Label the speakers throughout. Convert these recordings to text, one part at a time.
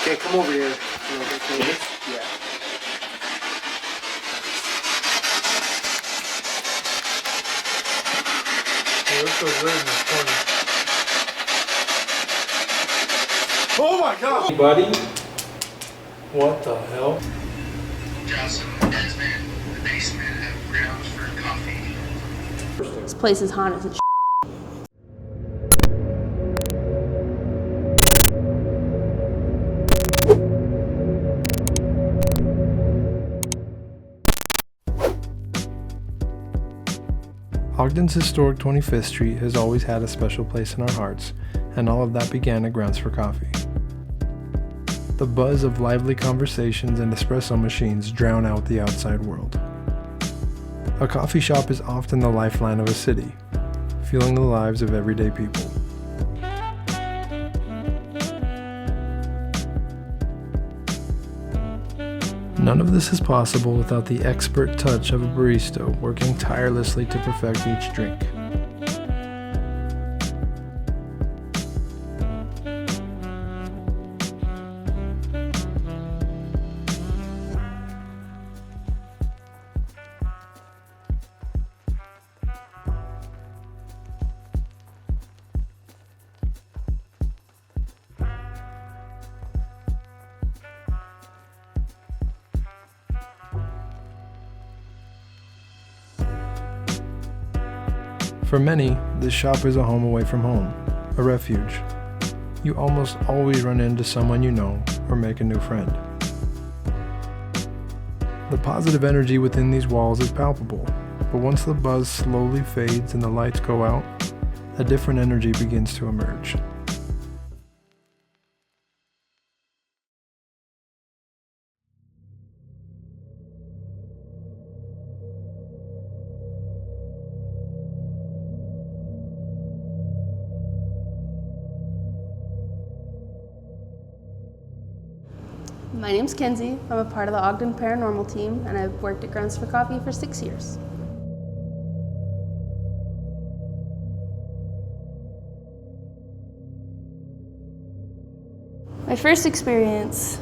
Speaker 1: Okay, come over here. Yeah.
Speaker 2: This feels weird in this corner.
Speaker 1: Oh my god!
Speaker 2: Hey, buddy. What the hell?
Speaker 3: Johnson, Desmond, the basement have grounds for coffee.
Speaker 4: This place is haunted as shit.
Speaker 5: Ogden's historic 25th Street has always had a special place in our hearts, and all of that began at Grounds for Coffee. The buzz of lively conversations and espresso machines drown out the outside world. A coffee shop is often the lifeline of a city, fueling the lives of everyday people. None of this is possible without the expert touch of a barista working tirelessly to perfect each drink. For many, this shop is a home away from home, a refuge. You almost always run into someone you know or make a new friend. The positive energy within these walls is palpable, but once the buzz slowly fades and the lights go out, a different energy begins to emerge.
Speaker 4: My name's Kenzie. I'm a part of the Ogden Paranormal team, and I've worked at Grounds for Coffee for 6 years. My first experience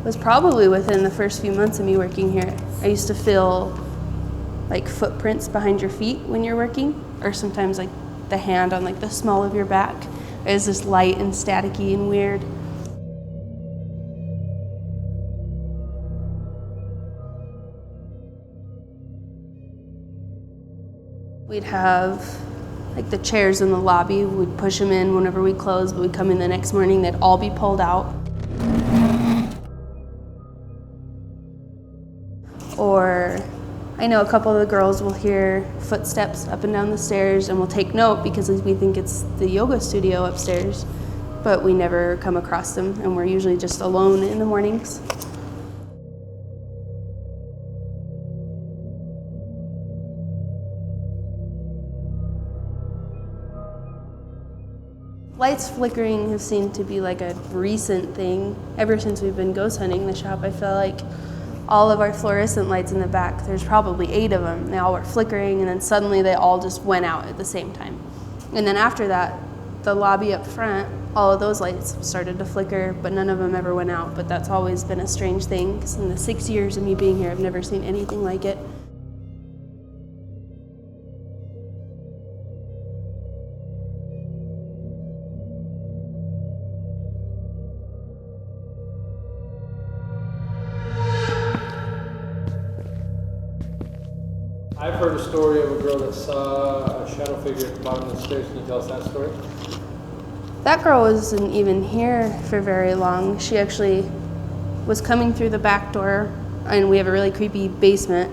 Speaker 4: was probably within the first few months of me working here. I used to feel like footprints behind your feet when you're working, or sometimes like the hand on like the small of your back. It was just light and staticky and weird. We'd have like the chairs in the lobby, we'd push them in whenever we closed, but we'd come in the next morning, they'd all be pulled out. Or I know a couple of the girls will hear footsteps up and down the stairs and we'll take note because we think it's the yoga studio upstairs, but we never come across them and we're usually just alone in the mornings. Lights flickering have seemed to be like a recent thing. Ever since we've been ghost hunting the shop, I feel like all of our fluorescent lights in the back, there's probably 8 of them. They all were flickering and then suddenly they all just went out at the same time. And then after that, the lobby up front, all of those lights started to flicker, but none of them ever went out. But that's always been a strange thing, because in the 6 years of me being here, I've never seen anything like it.
Speaker 2: I've heard a story of a girl that saw a shadow figure at the bottom of the stairs. Can you tell us that story?
Speaker 4: That girl wasn't even here for very long. She actually was coming through the back door, and we have a really creepy basement.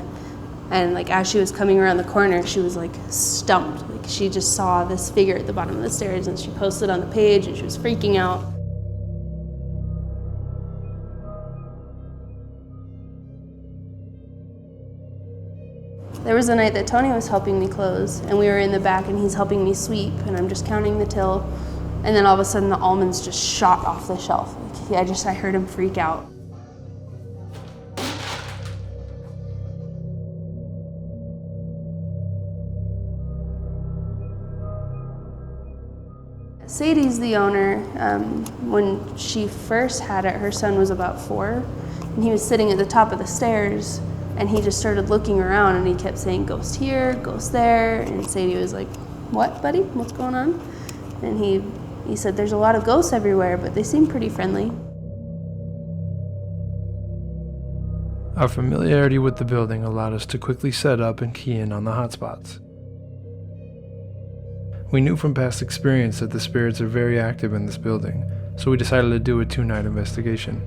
Speaker 4: And like as she was coming around the corner, she was like stumped. Like she just saw this figure at the bottom of the stairs, and she posted on the page, and she was freaking out. There was a night that Tony was helping me close, and we were in the back, and he's helping me sweep, and I'm just counting the till, and then all of a sudden the almonds just shot off the shelf. Like, I heard him freak out. Sadie's the owner. When she first had it, her son was about 4, and he was sitting at the top of the stairs, and he just started looking around, and he kept saying, "Ghost here, ghost there," and Sadie was like, "What, buddy? What's going on?" And he said, "There's a lot of ghosts everywhere, but they seem pretty friendly."
Speaker 5: Our familiarity with the building allowed us to quickly set up and key in on the hotspots. We knew from past experience that the spirits are very active in this building, so we decided to do a 2-night investigation.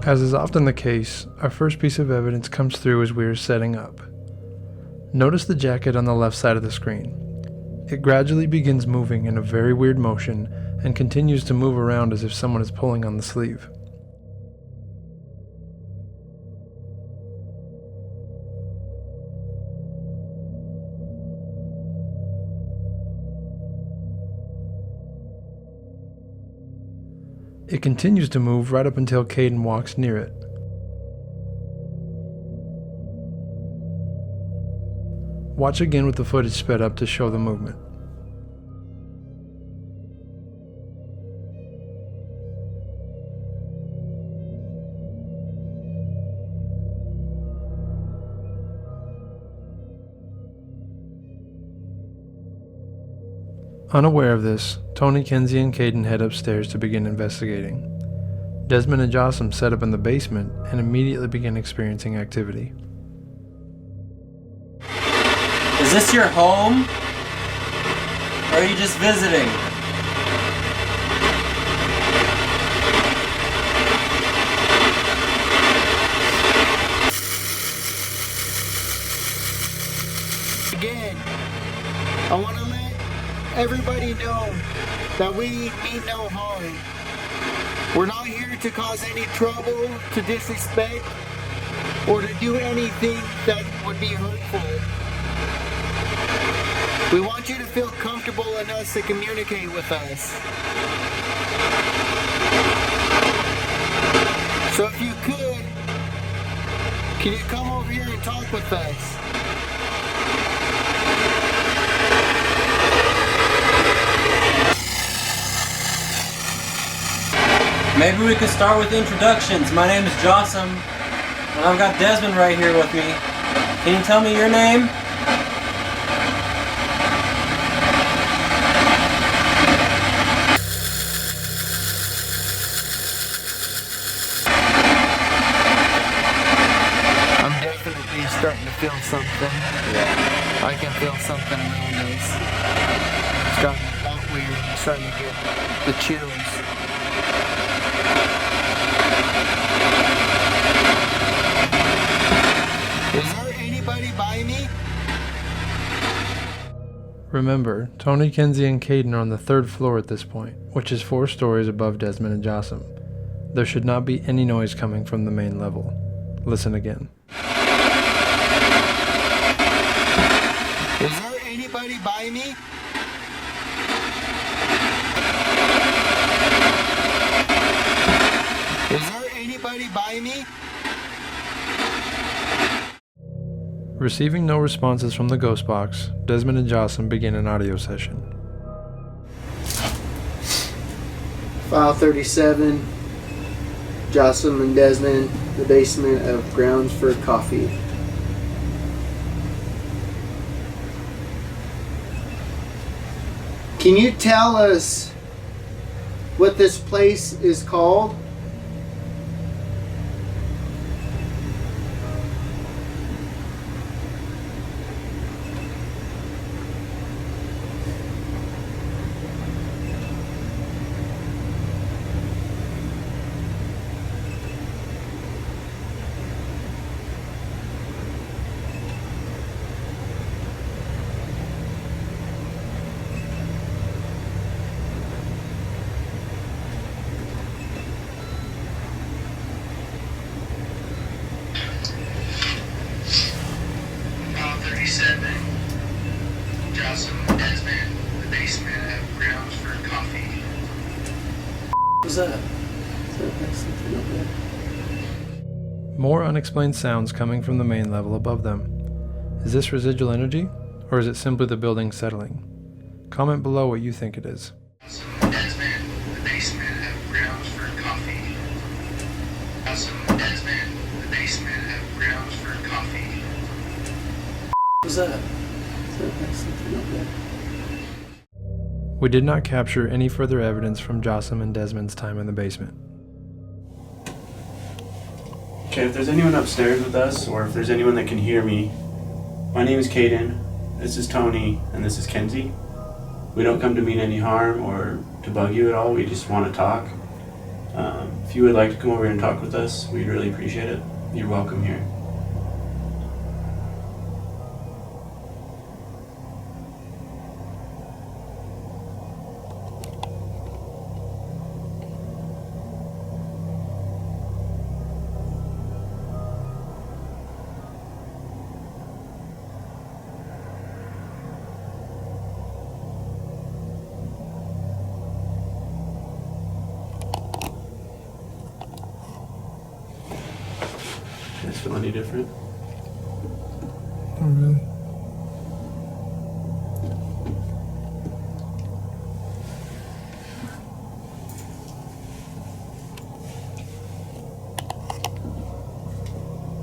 Speaker 5: As is often the case, our first piece of evidence comes through as we are setting up. Notice the jacket on the left side of the screen. It gradually begins moving in a very weird motion and continues to move around as if someone is pulling on the sleeve. It continues to move right up until Caden walks near it. Watch again with the footage sped up to show the movement. Unaware of this, Tony, Kenzie, and Caden head upstairs to begin investigating. Desmond and Jossam set up in the basement and immediately begin experiencing activity.
Speaker 6: Is this your home? Or are you just visiting?
Speaker 7: Again, I want to let everybody know that we mean no harm. We're not here to cause any trouble, to disrespect, or to do anything that would be hurtful. We want you to feel comfortable enough to communicate with us. So if you could, can you come over here and talk with us?
Speaker 6: Maybe we could start with introductions. My name is Jossam, and I've got Desmond right here with me. Can you tell me your name?
Speaker 7: I'm definitely starting to feel something. Yeah. I can feel something around us. It's gotten a lot weird. I'm starting to get the chills. Is there anybody by me?
Speaker 5: Remember, Tony, Kenzie, and Caden are on the 3rd floor at this point, which is 4 stories above Desmond and Jossam. There should not be any noise coming from the main level. Listen again.
Speaker 7: Is there anybody by me? Is there anybody by me?
Speaker 5: Receiving no responses from the ghost box, Desmond and Jossam begin an audio session.
Speaker 1: File 37. Jossam and Desmond, the basement of Grounds for Coffee. Can you tell us what this place is called?
Speaker 3: They said that Jocelyn and Desmond in the basement have grounds for coffee.
Speaker 2: What's that? Something up there.
Speaker 5: More unexplained sounds coming from the main level above them. Is this residual energy, or is it simply the building settling? Comment below what you think it is.
Speaker 3: Jocelyn and Desmond in the basement have grounds for coffee. Jocelyn and Desmond in the basement have grounds for coffee.
Speaker 2: What's that? Something up there.
Speaker 5: We did not capture any further evidence from Jocelyn and Desmond's time in the basement.
Speaker 8: Okay, if there's anyone upstairs with us, or if there's anyone that can hear me, my name is Caden, this is Tony, and this is Kenzie. We don't come to mean any harm or to bug you at all, we just want to talk. If you would like to come over and talk with us, we'd really appreciate it. You're welcome here. You guys feel any different?
Speaker 5: Oh, really?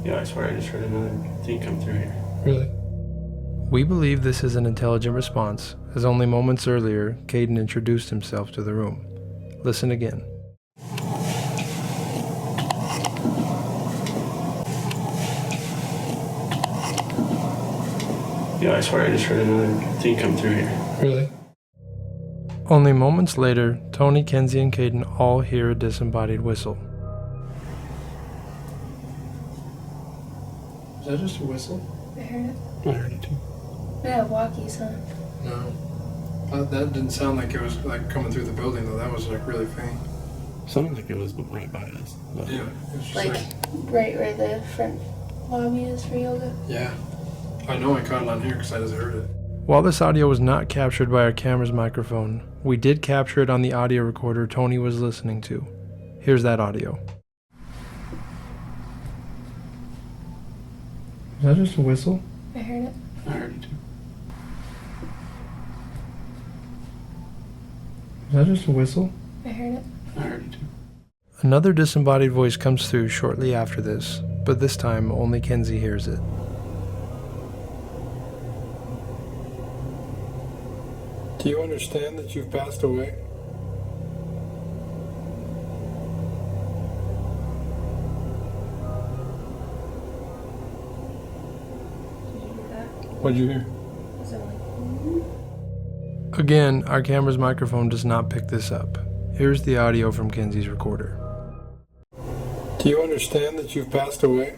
Speaker 8: Yeah, I swear I just heard another thing come through here.
Speaker 5: Really? We believe this is an intelligent response, as only moments earlier, Caden introduced himself to the room. Listen again.
Speaker 8: Yeah, I swear I just heard another thing come through here.
Speaker 5: Really? Only moments later, Tony, Kenzie, and Caden all hear a disembodied whistle.
Speaker 2: Is that just a whistle?
Speaker 4: I heard it.
Speaker 2: I heard it too.
Speaker 4: We have walkies, huh?
Speaker 5: No. That didn't sound like it was like coming through the building though. That was like really faint.
Speaker 8: Sounded like it was right by us. But
Speaker 5: Yeah. It's just
Speaker 4: Like right where the front lobby is for yoga.
Speaker 5: yeah. I know I caught it on here because I just heard it. While this audio was not captured by our camera's microphone, we did capture it on the audio recorder Tony was listening to. Here's that audio. Is that just a whistle?
Speaker 4: I heard it.
Speaker 8: I heard it too.
Speaker 5: Is that just a whistle?
Speaker 4: I heard it.
Speaker 8: I heard it too.
Speaker 5: Another disembodied voice comes through shortly after this, but this time only Kenzie hears it. Do you understand that you've passed away?
Speaker 4: Did you hear that?
Speaker 5: What'd you hear?
Speaker 4: Was it like,
Speaker 5: Again, our camera's microphone does not pick this up. Here's the audio from Kenzie's recorder. Do you understand that you've passed away?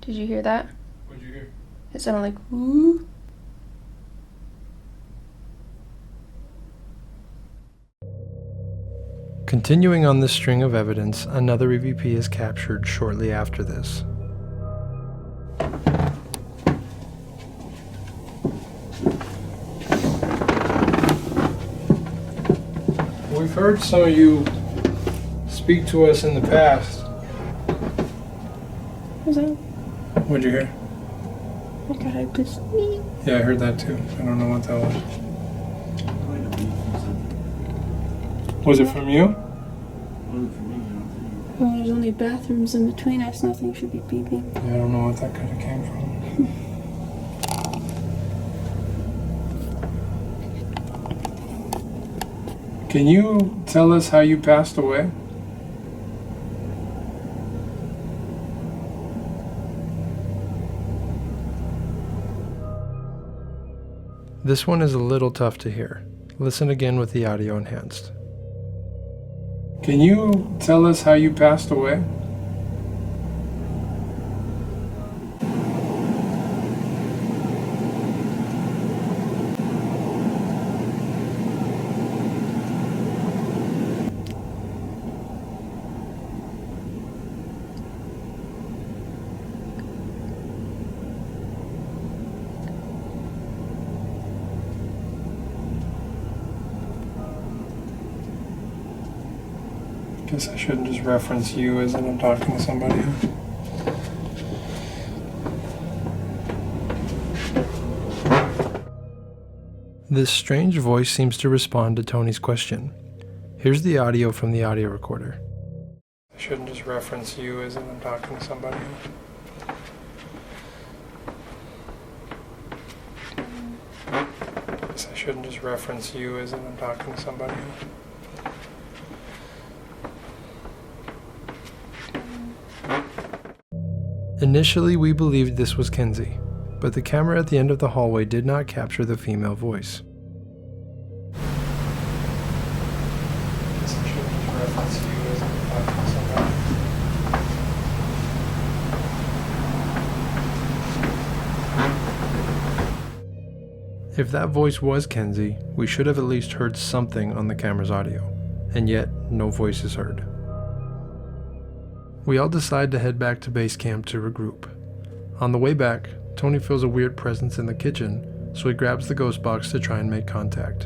Speaker 4: Did you hear that?
Speaker 5: What'd you hear?
Speaker 4: It sounded like woo.
Speaker 5: Continuing on this string of evidence, another EVP is captured shortly after this. We've heard some of you speak to us in the past.
Speaker 4: Was that?
Speaker 5: What'd you hear?
Speaker 4: I got I was me.
Speaker 5: Yeah, I heard that too. I don't know what that was. Was it from you?
Speaker 4: Well, there's only bathrooms in between us. Nothing should be beeping.
Speaker 5: Yeah, I don't know what that could have came from. Can you tell us how you passed away? This one is a little tough to hear. Listen again with the audio enhanced. Can you tell us how you passed away? Guess I shouldn't just reference you as if I'm talking to somebody. This strange voice seems to respond to Tony's question. Here's the audio from the audio recorder. I shouldn't just reference you as if I'm talking to somebody. Guess I shouldn't just reference you as if I'm talking to somebody. Initially, we believed this was Kenzie, but the camera at the end of the hallway did not capture the female voice. Guess I shouldn't just reference you as if I'm talking to somebody. If that voice was Kenzie, we should have at least heard something on the camera's audio, and yet no voice is heard. We all decide to head back to base camp to regroup. On the way back, Tony feels a weird presence in the kitchen, so he grabs the ghost box to try and make contact.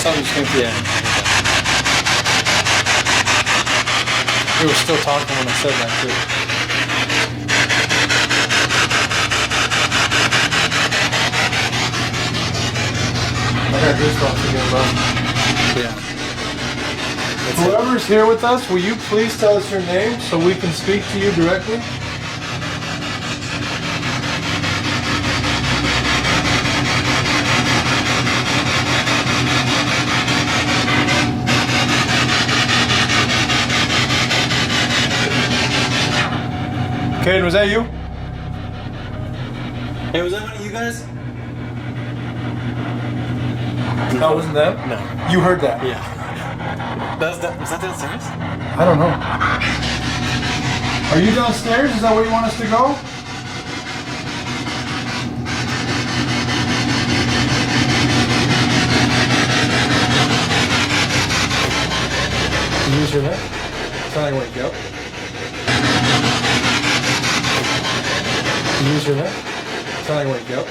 Speaker 6: Something just came through. We were still talking when I said that too. I got goosebumps again, bro. Yeah.
Speaker 5: Whoever's here with us, will you please tell us your name so we can speak to you directly? Caden, was that you?
Speaker 6: Hey, was that one of you guys?
Speaker 5: That wasn't them?
Speaker 6: No.
Speaker 5: You heard that?
Speaker 6: Yeah. Was that downstairs?
Speaker 5: I don't know. Are you downstairs? Is that where you want us to go? Can you use your neck? Trying to wake you up. Can you use your neck? Trying to wake you up.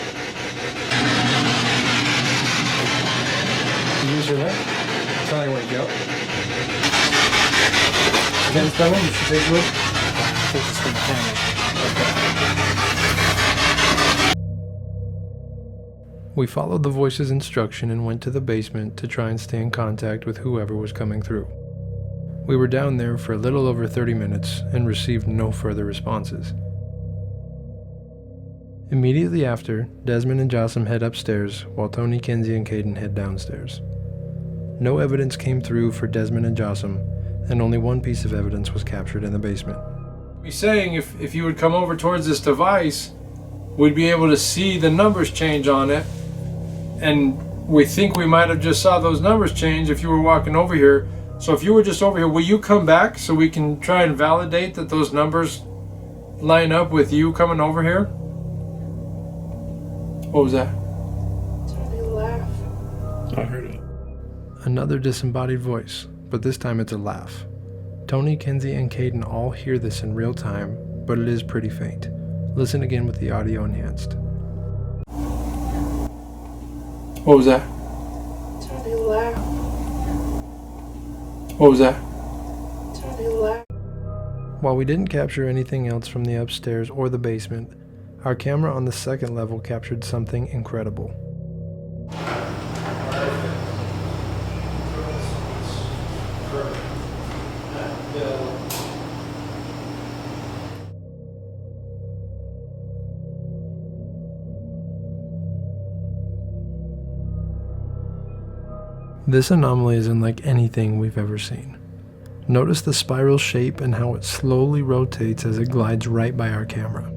Speaker 5: Can you use your neck? Trying to wake you up. Ken's coming, you should take a look.
Speaker 6: Take this from the camera.
Speaker 5: We followed the voice's instruction and went to the basement to try and stay in contact with whoever was coming through. We were down there for a little over 30 minutes and received no further responses. Immediately after, Desmond and Jossam head upstairs while Tony, Kenzie, and Caden head downstairs. No evidence came through for Desmond and Jossam, and only one piece of evidence was captured in the basement. He's saying if you would come over towards this device, we'd be able to see the numbers change on it, and we think we might have just saw those numbers change if you were walking over here. So if you were just over here, will you come back so we can try and validate that those numbers line up with you coming over here? What was that?
Speaker 9: Somebody laugh.
Speaker 6: I heard it.
Speaker 5: Another disembodied voice, but this time it's a laugh. Tony, Kenzie, and Caden all hear this in real time, but it is pretty faint. Listen again with the audio enhanced. What was that?
Speaker 9: Somebody laugh.
Speaker 5: What was that?
Speaker 9: Somebody laugh.
Speaker 5: While we didn't capture anything else from the upstairs or the basement, our camera on the second level captured something incredible. This anomaly is unlike anything we've ever seen. Notice the spiral shape and how it slowly rotates as it glides right by our camera.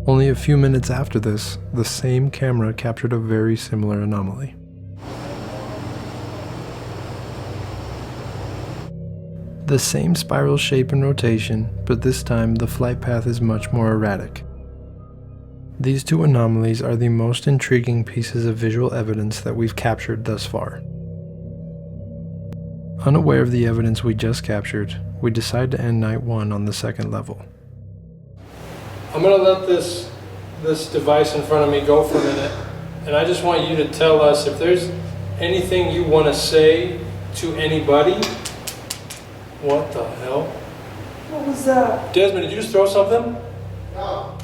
Speaker 5: Only a few minutes after this, the same camera captured a very similar anomaly. The same spiral shape and rotation, but this time the flight path is much more erratic. These two anomalies are the most intriguing pieces of visual evidence that we've captured thus far. Unaware of the evidence we just captured, we decide to end night one on the second level. I'm going to let this device in front of me go for a minute, And I just want you to tell us if there's anything you want to say to anybody. What the hell?
Speaker 9: What was that?
Speaker 5: Desmond, did you just throw something?
Speaker 1: No.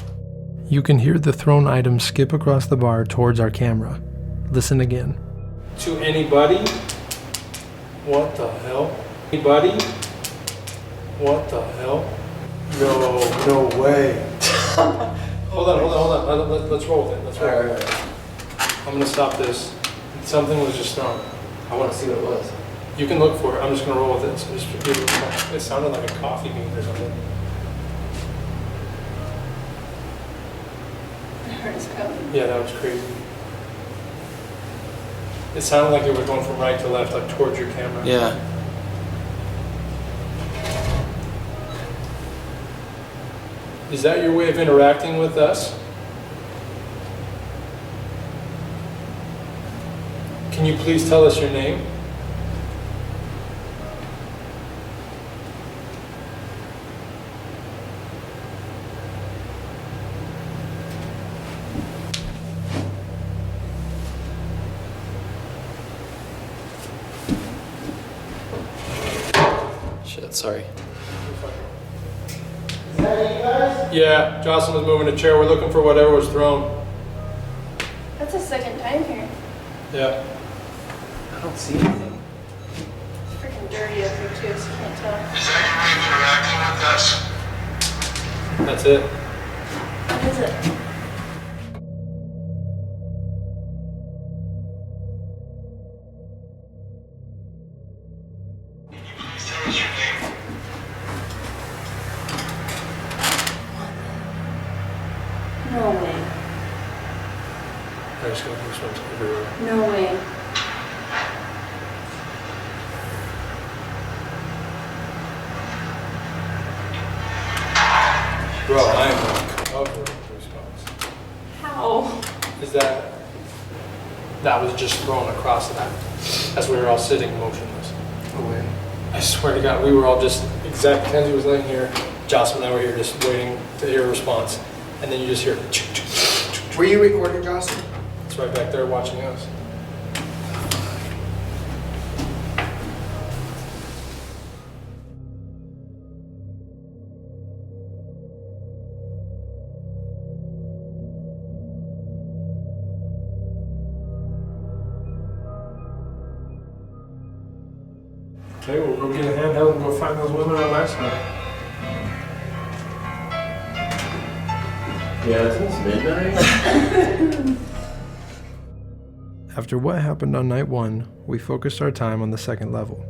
Speaker 5: You can hear the thrown item skip across the bar towards our camera. Listen again. To anybody? What the hell? Anybody? What the hell? No way. Hold on. Let's roll with it. Let's roll with it. I'm gonna stop this. Something was just thrown.
Speaker 6: I want to see what it was.
Speaker 5: You can look for it. I'm just gonna roll with it. So just give it sounded like a coffee bean or something. Yeah, that was crazy. It sounded like it was going from right to left, like towards your camera.
Speaker 6: Yeah.
Speaker 5: Is that your way of interacting with us? Can you please tell us your name?
Speaker 6: Shit, sorry.
Speaker 1: Is that it, you guys?
Speaker 5: Yeah, Jocelyn was moving a chair. We're looking for whatever was thrown.
Speaker 4: That's the second time here.
Speaker 5: Yeah.
Speaker 6: I don't see anything.
Speaker 4: It's freaking dirty up here too, so you can't tell.
Speaker 3: Is that your way of interacting with us?
Speaker 5: That's it.
Speaker 4: What is it?
Speaker 3: Please tell us your name.
Speaker 4: No way.
Speaker 5: I just got goosebumps everywhere.
Speaker 4: No way.
Speaker 5: Bro, I am covered with goosebumps.
Speaker 4: How?
Speaker 5: Is that was just thrown across that as we were all sitting motionless.
Speaker 6: No way.
Speaker 5: I swear to God, we were all just Kenzie was laying here, Jocelyn and I were here just waiting to hear a response, and then you just hear.
Speaker 1: Were you recording, Jocelyn?
Speaker 5: It's right back there watching us. Okay, we'll go get a handheld and go find those women on that side.
Speaker 6: Yeah, it's midnight.
Speaker 5: After what happened on night 1, we focused our time on the second level.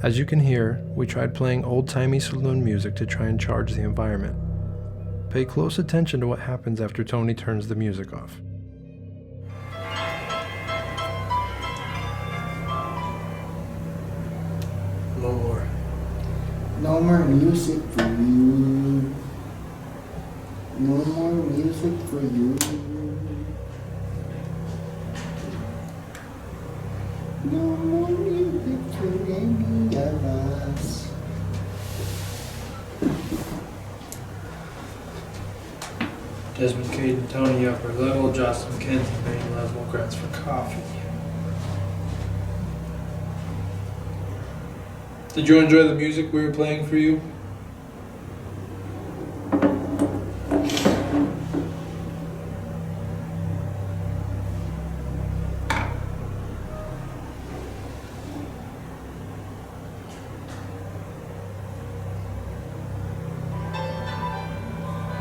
Speaker 5: As you can hear, we tried playing old-timey saloon music to try and charge the environment. Pay close attention to what happens after Tony turns the music off. No more.
Speaker 7: No more music for you. No more music for you. No more music for any of us.
Speaker 5: Desmond, Cade, and Tony upper level, Jocelyn, Kenzie, main level, grants for coffee. Did you enjoy the music we were playing for you?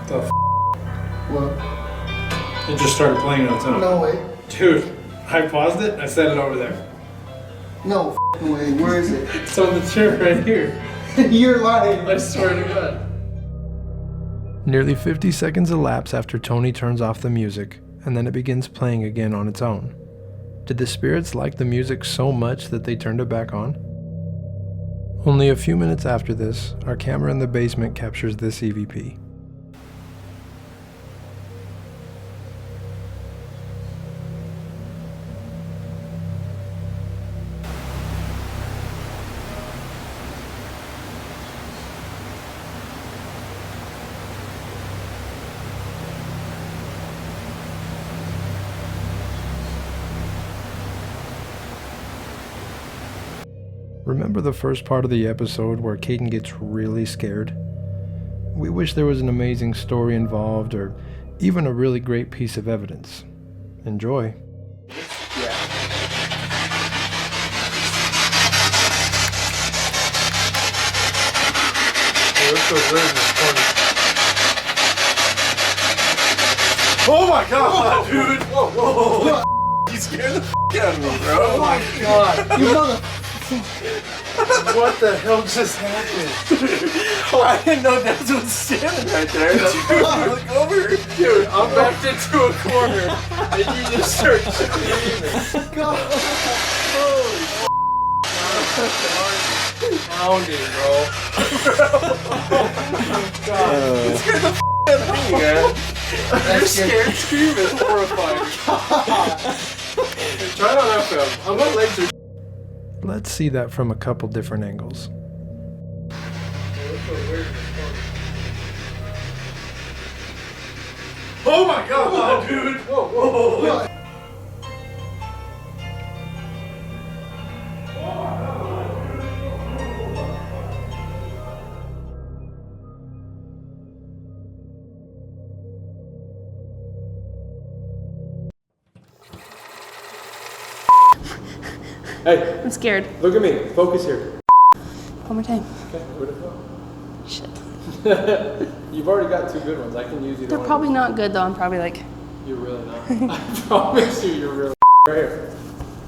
Speaker 5: The f***?
Speaker 7: What?
Speaker 5: It just started playing on its own.
Speaker 7: No way.
Speaker 5: Dude, I paused it and I set it over there.
Speaker 7: No f***ing way. Where is it?
Speaker 5: It's on the chair right here.
Speaker 7: You're lying.
Speaker 5: I swear to God. Nearly 50 seconds elapse after Tony turns off the music, and then it begins playing again on its own. Did the spirits like the music so much that they turned it back on? Only a few minutes after this, our camera in the basement captures this EVP. Remember the first part of the episode where Caden gets really scared? We wish there was an amazing story involved or even a really great piece of evidence. Enjoy.
Speaker 10: Oh my god, dude! Whoa, whoa, whoa. You scared the out of me, bro.
Speaker 1: Oh my god. You mother... What the hell just happened?
Speaker 10: I didn't know Dez was standing right there. Dude, look over.
Speaker 2: Dude, I'm backed into a corner, and you just start screaming.
Speaker 1: God.
Speaker 2: Holy pounding, bro.
Speaker 1: God.
Speaker 10: You scared the out of me, man.
Speaker 2: Your scared scream is horrifying. Hey, try it on FM. How about laser?
Speaker 5: Let's see that from a couple different angles.
Speaker 10: Oh my god, dude! Whoa, whoa, whoa.
Speaker 2: Hey,
Speaker 4: I'm scared.
Speaker 2: look at me. Focus here.
Speaker 4: One more time.
Speaker 2: Okay, where'd it go?
Speaker 4: Shit.
Speaker 2: You've already got two good ones. I can use either
Speaker 4: They're
Speaker 2: one.
Speaker 4: probably not good though. I'm probably like,
Speaker 2: You're really not. I promise you, you're really right here.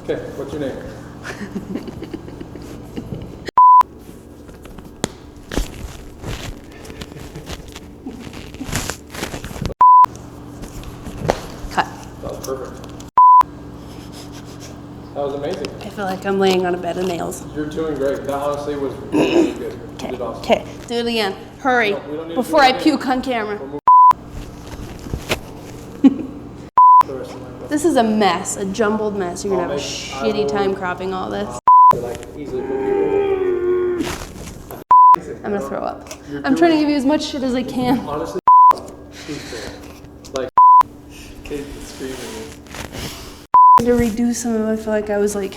Speaker 2: Okay, what's your name?
Speaker 4: cut.
Speaker 2: That was perfect. That was amazing.
Speaker 4: I feel like I'm laying on a bed of nails.
Speaker 2: You're doing great. That honestly was really good. You
Speaker 4: Okay.
Speaker 2: did awesome.
Speaker 4: Okay. Do it again. Hurry.
Speaker 2: No, we don't need to
Speaker 4: Before
Speaker 2: do it
Speaker 4: I
Speaker 2: again.
Speaker 4: puke on camera.
Speaker 2: The rest of my life.
Speaker 4: This is a mess. A jumbled mess. You're gonna have a
Speaker 2: I
Speaker 4: shitty
Speaker 2: will-
Speaker 4: time cropping all this.
Speaker 2: Like easily put people.
Speaker 4: I'm gonna throw up.
Speaker 2: You're
Speaker 4: I'm trying to
Speaker 2: doing-
Speaker 4: give you as much shit as I can.
Speaker 2: Honestly, truthful. Like, Kate screaming.
Speaker 4: To redo some of it, I feel like I was like,